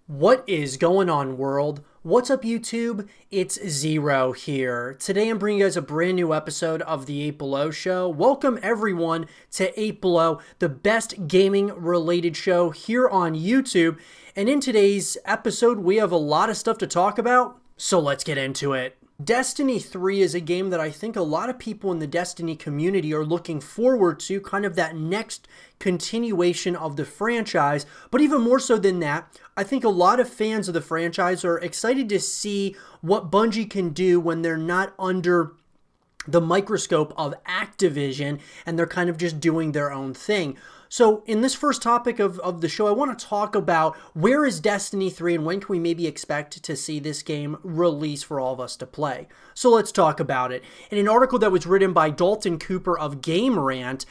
What is going on, world? What's up, YouTube? It's Zero here. Today I'm bringing you guys a brand new episode of the 8 Below Show. Welcome everyone to 8 Below, the best gaming related show here on YouTube. And in today's episode, we have a lot of stuff to talk about, so let's get into it. Destiny 3 is a game that I think a lot of people in the Destiny community are looking forward to, kind of that next continuation of the franchise. But even more so than that, I think a lot of fans of the franchise are excited to see what Bungie can do when they're not under the microscope of Activision and they're kind of just doing their own thing. So in this first topic of the show, I want to talk about where is Destiny 3 and when can we maybe expect to see this game release for all of us to play. So let's talk about it. In an article that was written by Dalton Cooper of Game Rant,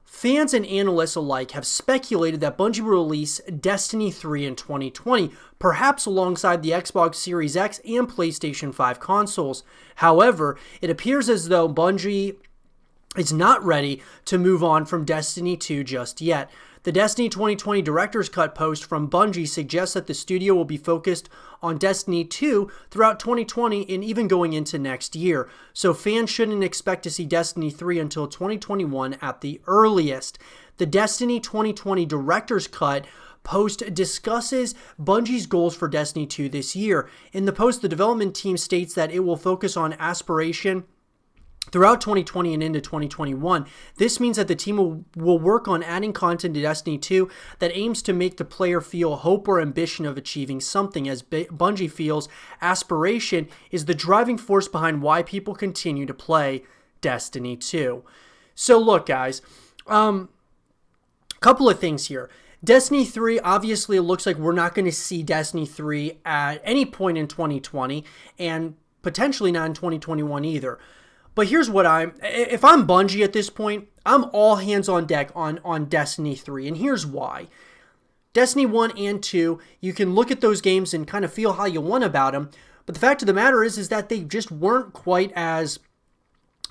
fans and analysts alike have speculated that Bungie will release Destiny 3 in 2020, perhaps alongside the Xbox Series X and PlayStation 5 consoles. However, it appears as though Bungie is not ready to move on from Destiny 2 just yet. The Destiny 2020 Director's Cut post from Bungie suggests that the studio will be focused on Destiny 2 throughout 2020 and even going into next year. So fans shouldn't expect to see Destiny 3 until 2021 at the earliest. The Destiny 2020 Director's Cut post discusses Bungie's goals for Destiny 2 this year. In the post, the development team states that it will focus on aspiration throughout 2020 and into 2021. This means that the team will work on adding content to Destiny 2 that aims to make the player feel hope or ambition of achieving something, as Bungie feels aspiration is the driving force behind why people continue to play Destiny 2. So look, guys, couple of things here. Destiny 3, obviously it looks like we're not going to see Destiny 3 at any point in 2020 and potentially not in 2021 either. But here's what if I'm Bungie at this point, I'm all hands on deck on Destiny 3. And here's why. Destiny 1 and 2, you can look at those games and kind of feel how you want about them. But the fact of the matter is that they just weren't quite as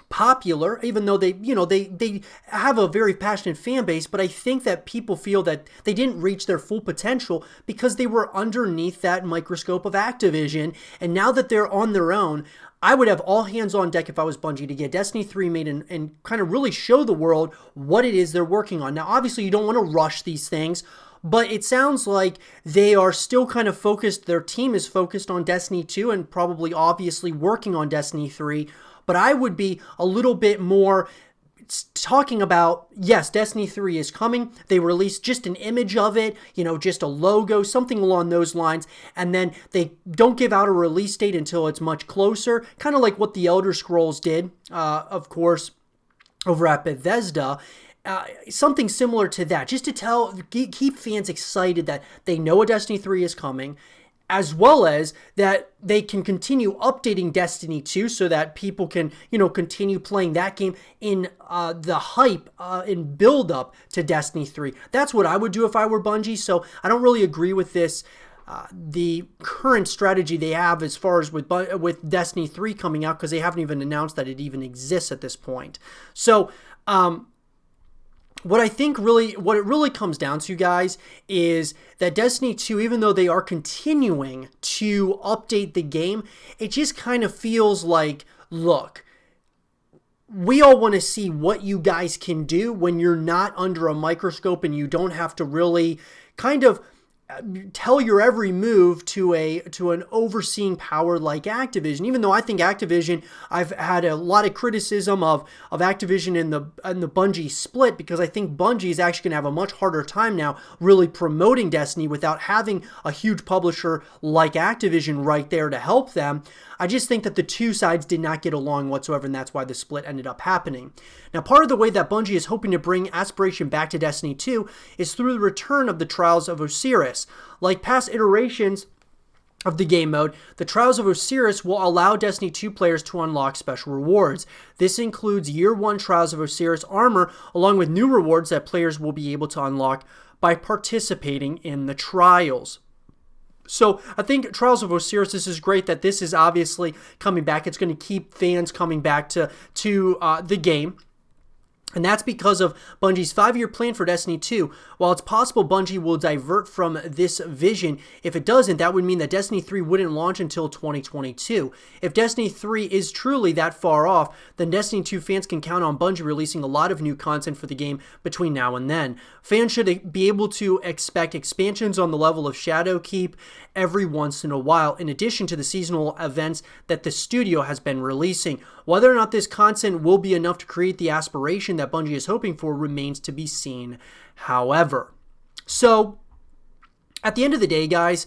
popular, even though they have a very passionate fan base. But I think that people feel that they didn't reach their full potential because they were underneath that microscope of Activision. And now that they're on their own, I would have all hands on deck if I was Bungie to get Destiny 3 made and kind of really show the world what it is they're working on. Now, obviously, you don't want to rush these things, but it sounds like they are still kind of focused. Their team is focused on Destiny 2 and probably obviously working on Destiny 3. But I would be a little bit more talking about, yes, Destiny 3 is coming. They released just an image of it, just a logo, something along those lines. And then they don't give out a release date until it's much closer, kind of like what the Elder Scrolls did, of course, over at Bethesda. Something similar to that, just to keep fans excited that they know a Destiny 3 is coming, as well as that they can continue updating Destiny 2 so that people can, continue playing that game in the hype and build up to Destiny 3. That's what I would do if I were Bungie, so I don't really agree with this. The current strategy they have as far as with Destiny 3 coming out, because they haven't even announced that it even exists at this point. So, what it really comes down to, guys, is that Destiny 2, even though they are continuing to update the game, it just kind of feels like, look, we all want to see what you guys can do when you're not under a microscope and you don't have to really kind of tell your every move to an overseeing power like Activision. Even though I think Activision, I've had a lot of criticism of Activision in the Bungie split, because I think Bungie is actually going to have a much harder time now really promoting Destiny without having a huge publisher like Activision right there to help them. I just think that the two sides did not get along whatsoever, and that's why the split ended up happening. Now, part of the way that Bungie is hoping to bring aspiration back to Destiny 2 is through the return of the Trials of Osiris. Like past iterations of the game mode, the Trials of Osiris will allow Destiny 2 players to unlock special rewards. This includes Year 1 Trials of Osiris armor, along with new rewards that players will be able to unlock by participating in the trials. So I think Trials of Osiris, this is great that this is obviously coming back. It's going to keep fans coming back to the game. And that's because of Bungie's 5-year plan for Destiny 2. While it's possible Bungie will divert from this vision, if it doesn't, that would mean that Destiny 3 wouldn't launch until 2022. If Destiny 3 is truly that far off, then Destiny 2 fans can count on Bungie releasing a lot of new content for the game between now and then. Fans should be able to expect expansions on the level of Shadowkeep every once in a while, in addition to the seasonal events that the studio has been releasing. Whether or not this content will be enough to create the aspiration that Bungie is hoping for remains to be seen, however. So, at the end of the day, guys,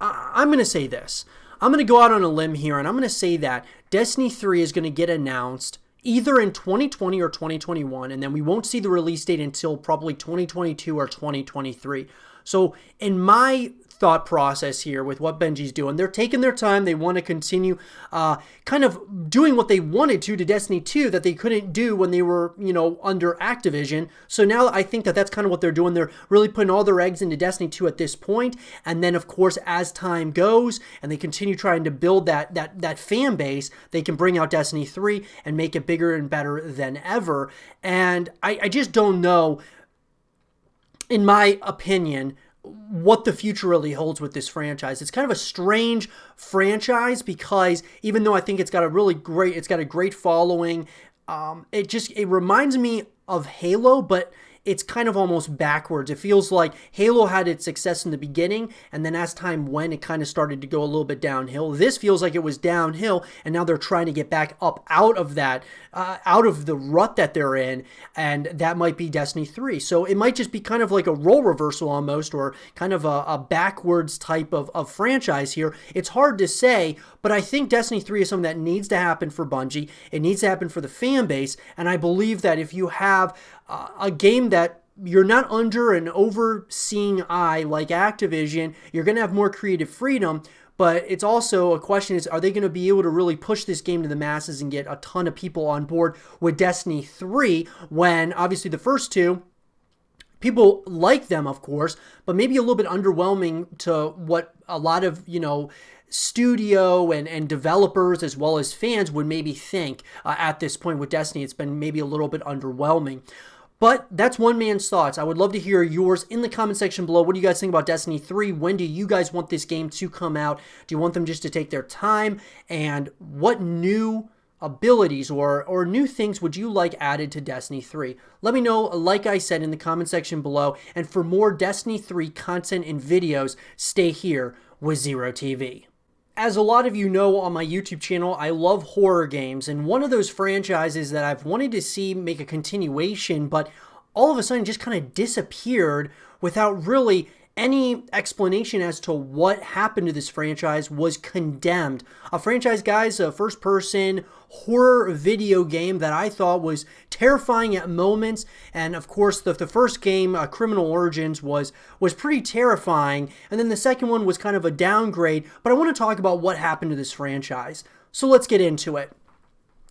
I'm going to say this. I'm going to go out on a limb here, and I'm going to say that Destiny 3 is going to get announced either in 2020 or 2021, and then we won't see the release date until probably 2022 or 2023. So, in my thought process here with what Bungie's doing, they're taking their time. They want to continue kind of doing what they wanted to Destiny 2 that they couldn't do when they were, under Activision. So now I think that that's kind of what they're doing. They're really putting all their eggs into Destiny 2 at this point. And then, of course, as time goes and they continue trying to build that fan base, they can bring out Destiny 3 and make it bigger and better than ever. And I just don't know, in my opinion, what the future really holds with this franchise. It's kind of a strange franchise because even though I think it's got a great following, it reminds me of Halo, but it's kind of almost backwards. It feels like Halo had its success in the beginning, and then as time went, it kind of started to go a little bit downhill. This feels like it was downhill, and now they're trying to get back up out of that, out of the rut that they're in, and that might be Destiny 3. So it might just be kind of like a role reversal almost, or kind of a backwards type of franchise here. It's hard to say, but I think Destiny 3 is something that needs to happen for Bungie. It needs to happen for the fan base, and I believe that if you have a game that you're not under an overseeing eye like Activision, you're going to have more creative freedom. But it's also a question is, are they going to be able to really push this game to the masses and get a ton of people on board with Destiny 3 when obviously the first two, people like them, of course, but maybe a little bit underwhelming to what a lot of, studio and developers as well as fans would maybe think at this point with Destiny. It's been maybe a little bit underwhelming. But that's one man's thoughts. I would love to hear yours in the comment section below. What do you guys think about Destiny 3? When do you guys want this game to come out? Do you want them just to take their time? And what new abilities or new things would you like added to Destiny 3? Let me know, like I said, in the comment section below. And for more Destiny 3 content and videos, stay here with Zero TV. As a lot of you know on my YouTube channel, I love horror games, and one of those franchises that I've wanted to see make a continuation, but all of a sudden just kind of disappeared without really any explanation as to what happened to this franchise was Condemned. A franchise, guys, a first-person horror video game that I thought was terrifying at moments. And of course, the first game, Criminal Origins, was pretty terrifying. And then the second one was kind of a downgrade. But I want to talk about what happened to this franchise. So let's get into it.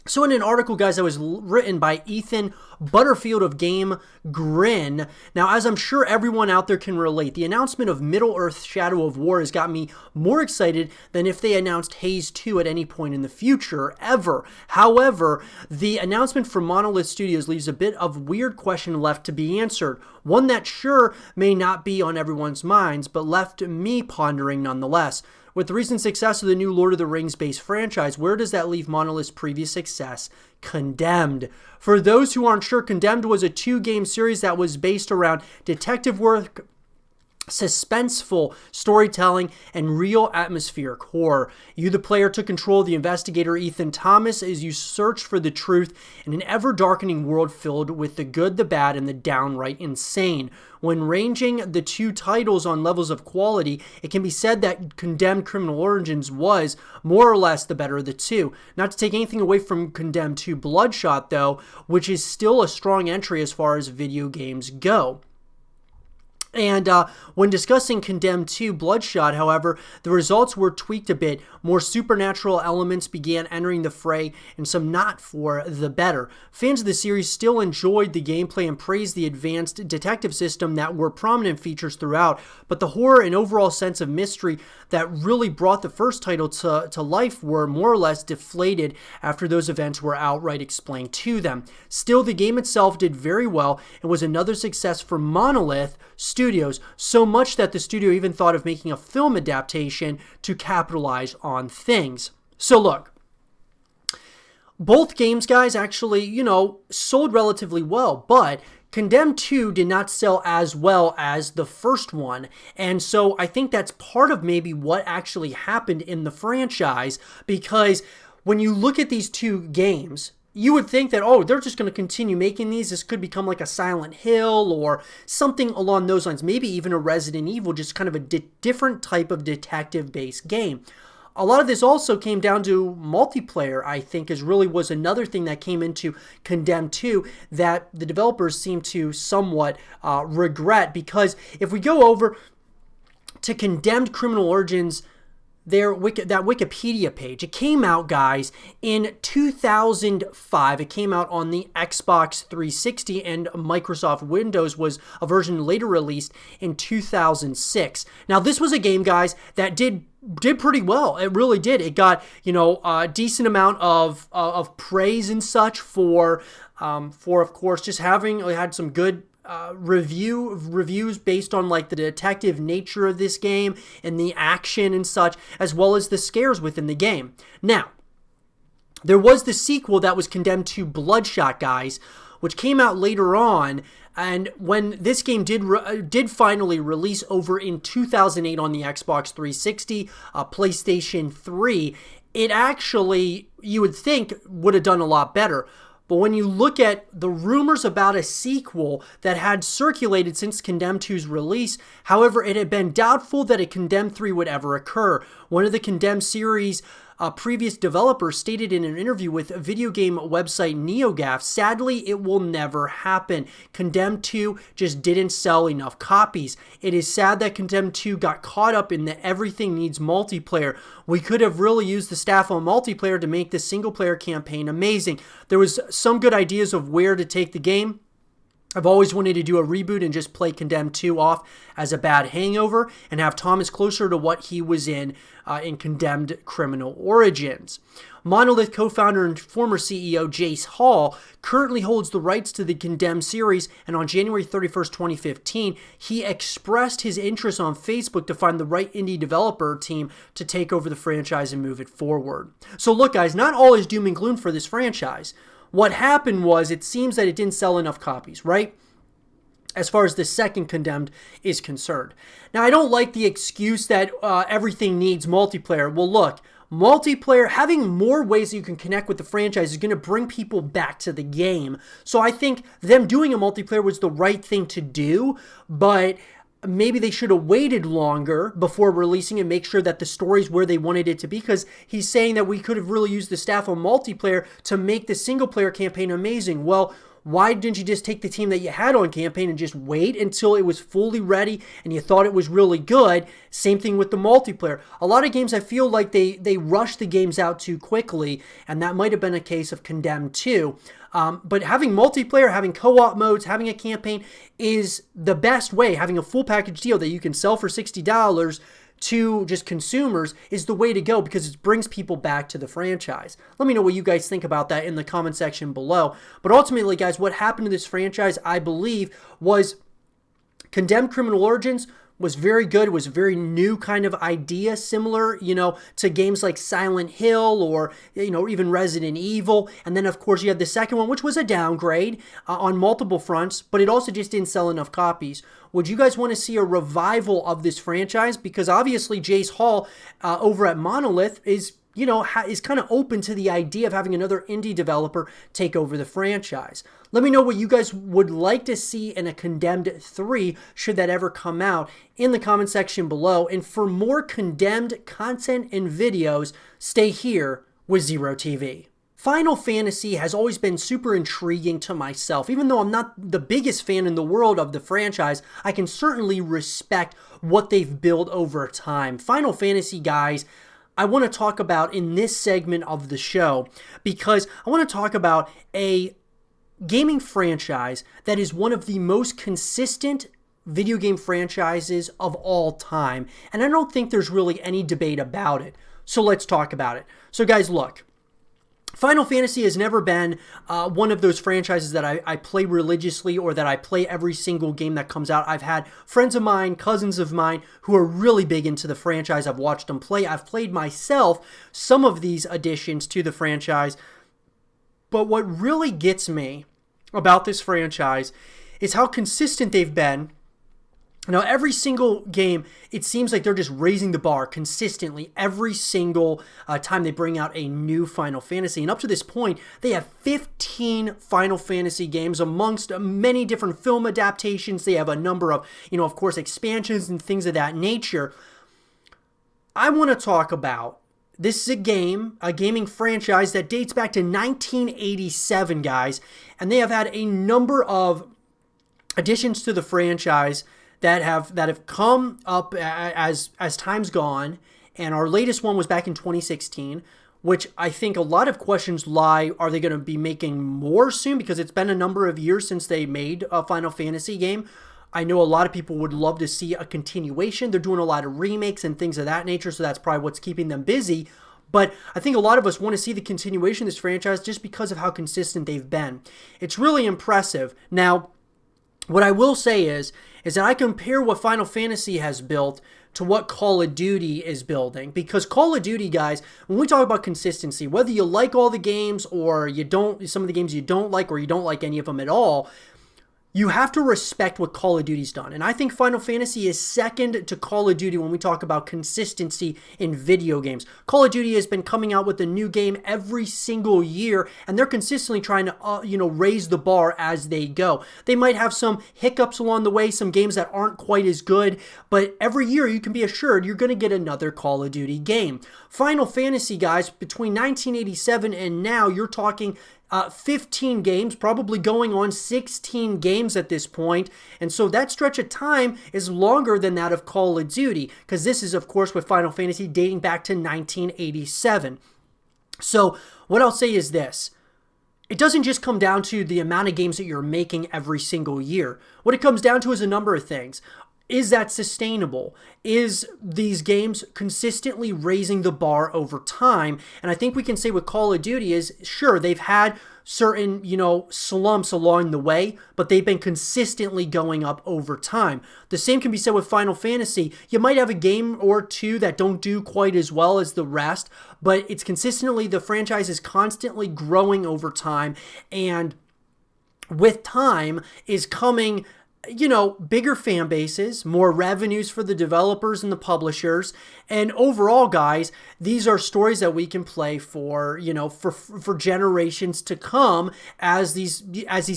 So in an article, guys, that was written by Ethan Butterfield of Game Grin. Now, as I'm sure everyone out there can relate, the announcement of Middle-earth Shadow of War has got me more excited than if they announced Haze 2 at any point in the future, ever. However, the announcement from Monolith Studios leaves a bit of weird question left to be answered. One that sure may not be on everyone's minds, but left me pondering nonetheless. With the recent success of the new Lord of the Rings-based franchise, where does that leave Monolith's previous success? Condemned. For those who aren't sure, Condemned was a 2-game series that was based around detective work, suspenseful storytelling, and real atmospheric horror. You, the player, took control of the investigator Ethan Thomas as you searched for the truth in an ever-darkening world filled with the good, the bad, and the downright insane. When ranging the two titles on levels of quality, it can be said that Condemned Criminal Origins was more or less the better of the two. Not to take anything away from Condemned 2 Bloodshot, though, which is still a strong entry as far as video games go. And when discussing Condemned 2 Bloodshot, however, the results were tweaked a bit. More supernatural elements began entering the fray, and some not for the better. Fans of the series still enjoyed the gameplay and praised the advanced detective system that were prominent features throughout, but the horror and overall sense of mystery that really brought the first title to life were more or less deflated after those events were outright explained to them. Still, the game itself did very well and was another success for Monolith Studios, so much that the studio even thought of making a film adaptation to capitalize on things. So look, both games, guys, actually, sold relatively well, but Condemned 2 did not sell as well as the first one, and so I think that's part of maybe what actually happened in the franchise, because when you look at these two games, you would think that, oh, they're just going to continue making these. This could become like a Silent Hill or something along those lines, maybe even a Resident Evil, just kind of a different type of detective-based game. A lot of this also came down to multiplayer, I think, was another thing that came into Condemned 2 that the developers seem to somewhat regret, because if we go over to Condemned Criminal Origins, that Wikipedia page, it came out, guys, in 2005. It came out on the Xbox 360, and Microsoft Windows was a version later released in 2006. Now, this was a game, guys, that did pretty well. It really did. It got, a decent amount of praise and such for of course, just had some good reviews based on like the detective nature of this game and the action and such, as well as the scares within the game. Now, there was the sequel that was Condemned 2 Bloodshot, guys, which came out later on. And when this game did finally release over in 2008 on the Xbox 360, PlayStation 3, it actually, you would think, would have done a lot better. But when you look at the rumors about a sequel that had circulated since Condemned 2's release, however, it had been doubtful that a Condemned 3 would ever occur. One of the Condemned series previous developers stated in an interview with video game website NeoGAF, sadly, it will never happen. Condemned 2 just didn't sell enough copies. It is sad that Condemned 2 got caught up in the everything needs multiplayer. We could have really used the staff on multiplayer to make the single-player campaign amazing. There was some good ideas of where to take the game. I've always wanted to do a reboot and just play Condemned 2 off as a bad hangover and have Thomas closer to what he was in Condemned Criminal Origins. Monolith co-founder and former CEO Jace Hall currently holds the rights to the Condemned series, and on January 31st, 2015, he expressed his interest on Facebook to find the right indie developer team to take over the franchise and move it forward. So look, guys, not all is doom and gloom for this franchise. What happened was, it seems that it didn't sell enough copies, right? As far as the second Condemned is concerned. Now, I don't like the excuse that everything needs multiplayer. Well, look, multiplayer, having more ways that you can connect with the franchise is going to bring people back to the game. So I think them doing a multiplayer was the right thing to do, but maybe they should have waited longer before releasing it, make sure that the story's where they wanted it to be, because he's saying that we could have really used the staff on multiplayer to make the single-player campaign amazing. Well, why didn't you just take the team that you had on campaign and just wait until it was fully ready and you thought it was really good? Same thing with the multiplayer. A lot of games, I feel like they rush the games out too quickly, and that might have been a case of Condemned 2. But having multiplayer, having co-op modes, having a campaign is the best way. Having a full package deal that you can sell for $60 to just consumers is the way to go, because it brings people back to the franchise. Let me know what you guys think about that in the comment section below. But ultimately, guys, what happened to this franchise, I believe, was Condemned Criminal Origins was very good. It was a very new kind of idea, similar, to games like Silent Hill or, even Resident Evil. And then, of course, you had the second one, which was a downgrade on multiple fronts, but it also just didn't sell enough copies. Would you guys want to see a revival of this franchise? Because obviously Jace Hall over at Monolith is kind of open to the idea of having another indie developer take over the franchise. Let me know what you guys would like to see in a Condemned 3, should that ever come out, in the comment section below. And for more Condemned content and videos, stay here with Zero TV. Final Fantasy has always been super intriguing to myself. Even though I'm not the biggest fan in the world of the franchise, I can certainly respect what they've built over time. Final Fantasy, guys, I want to talk about in this segment of the show because I want to talk about a gaming franchise that is one of the most consistent video game franchises of all time. And I don't think there's really any debate about it. So let's talk about it. So guys, look. Final Fantasy has never been one of those franchises that I play religiously or that I play every single game that comes out. I've had friends of mine, cousins of mine, who are really big into the franchise. I've watched them play. I've played myself some of these additions to the franchise. But what really gets me about this franchise is how consistent they've been. Now, every single game, it seems like they're just raising the bar consistently every single time they bring out a new Final Fantasy. And up to this point, they have 15 Final Fantasy games amongst many different film adaptations. They have a number of, of course, expansions and things of that nature. I want to talk about, this is a gaming franchise that dates back to 1987, guys. And they have had a number of additions to the franchise that have come up as time's gone, and our latest one was back in 2016, which I think a lot of questions lie, are they going to be making more soon? Because it's been a number of years since they made a Final Fantasy game. I know a lot of people would love to see a continuation. They're doing a lot of remakes and things of that nature, so that's probably what's keeping them busy. But I think a lot of us want to see the continuation of this franchise just because of how consistent they've been. It's really impressive. Now, what I will say is that I compare what Final Fantasy has built to what Call of Duty is building. Because Call of Duty, guys, when we talk about consistency, whether you like all the games or you don't, some of the games you don't like or you don't like any of them at all, you have to respect what Call of Duty's done. And I think Final Fantasy is second to Call of Duty when we talk about consistency in video games. Call of Duty has been coming out with a new game every single year, and they're consistently trying to, raise the bar as they go. They might have some hiccups along the way, some games that aren't quite as good, but every year you can be assured you're going to get another Call of Duty game. Final Fantasy, guys, between 1987 and now, you're talking 15 games, probably going on 16 games at this point. And so that stretch of time is longer than that of Call of Duty, because this is, of course, with Final Fantasy dating back to 1987. So what I'll say is this. It doesn't just come down to the amount of games that you're making every single year. What it comes down to is a number of things. Is that sustainable? Is these games consistently raising the bar over time? And I think we can say with Call of Duty is, sure, they've had certain, slumps along the way, but they've been consistently going up over time. The same can be said with Final Fantasy. You might have a game or two that don't do quite as well as the rest, but it's consistently, the franchise is constantly growing over time, and with time is coming bigger fan bases, more revenues for the developers and the publishers. And overall, guys, these are stories that we can play for, for generations to come as these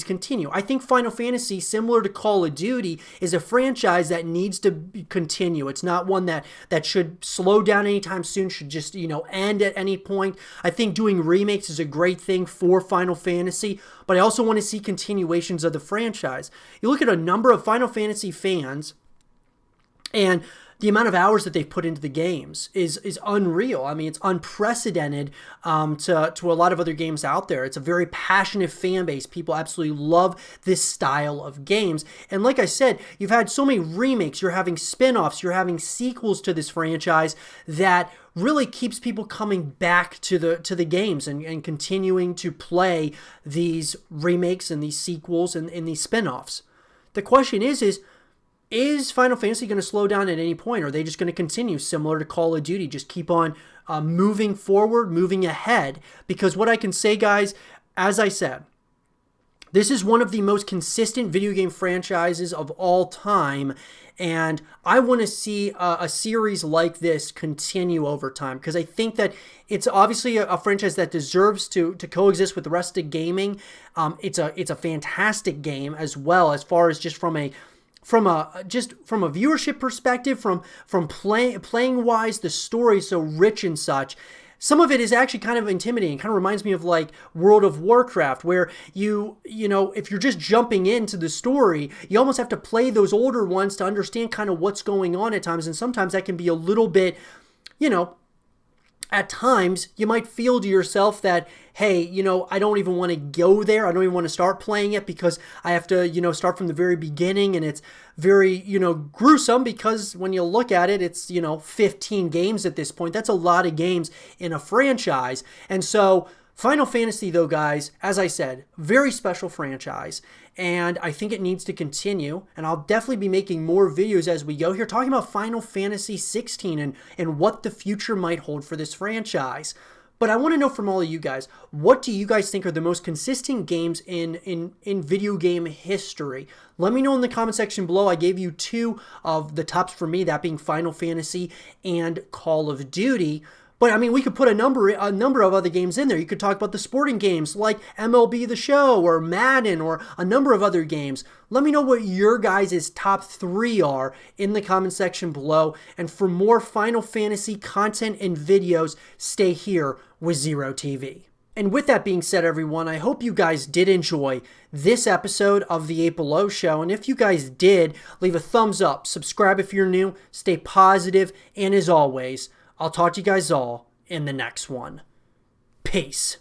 continue. I think Final Fantasy, similar to Call of Duty, is a franchise that needs to continue. It's not one that should slow down anytime soon, should just, end at any point. I think doing remakes is a great thing for Final Fantasy, but I also want to see continuations of the franchise. You look at a number of Final Fantasy fans, and the amount of hours that they've put into the games is unreal. I mean, it's unprecedented to a lot of other games out there. It's a very passionate fan base. People absolutely love this style of games. And like I said, you've had so many remakes. You're having spin-offs. You're having sequels to this franchise that really keeps people coming back to the games and continuing to play these remakes and these sequels and these spin-offs. The question is Final Fantasy going to slow down at any point? Or are they just going to continue similar to Call of Duty? Just keep on moving forward, moving ahead? Because what I can say, guys, as I said, this is one of the most consistent video game franchises of all time. And I want to see a series like this continue over time, because I think that it's obviously a franchise that deserves to coexist with the rest of gaming. It's a fantastic game as well, as far as just from a viewership perspective, from playing wise, the story is so rich and such. some of it is actually kind of intimidating. It kind of reminds me of like World of Warcraft, where you know, if you're just jumping into the story, you almost have to play those older ones to understand kind of what's going on at times. And sometimes that can be a little bit, you know, at times you might feel to yourself that, hey, you know, I don't even want to go there. I don't even want to start playing it because I have to, you know, start from the very beginning, and it's very, you know, gruesome because when you look at it, it's, you know, 15 games at this point. That's a lot of games in a franchise. And so Final Fantasy, though, guys, as I said, very special franchise, and I think it needs to continue, and I'll definitely be making more videos as we go here talking about Final Fantasy 16 and what the future might hold for this franchise. But I want to know from all of you guys, what do you guys think are the most consistent games in video game history? Let me know in the comment section below. I gave you 2 of the tops for me, that being Final Fantasy and Call of Duty. But I mean, we could put a number of other games in there. You could talk about the sporting games like MLB The Show or Madden or a number of other games. Let me know what your guys' top 3 are in the comment section below. And for more Final Fantasy content and videos, stay here with Zero TV. And with that being said, everyone, I hope you guys did enjoy this episode of The 8 Below Show. And if you guys did, leave a thumbs up, subscribe if you're new, stay positive, and as always, I'll talk to you guys all in the next one. Peace.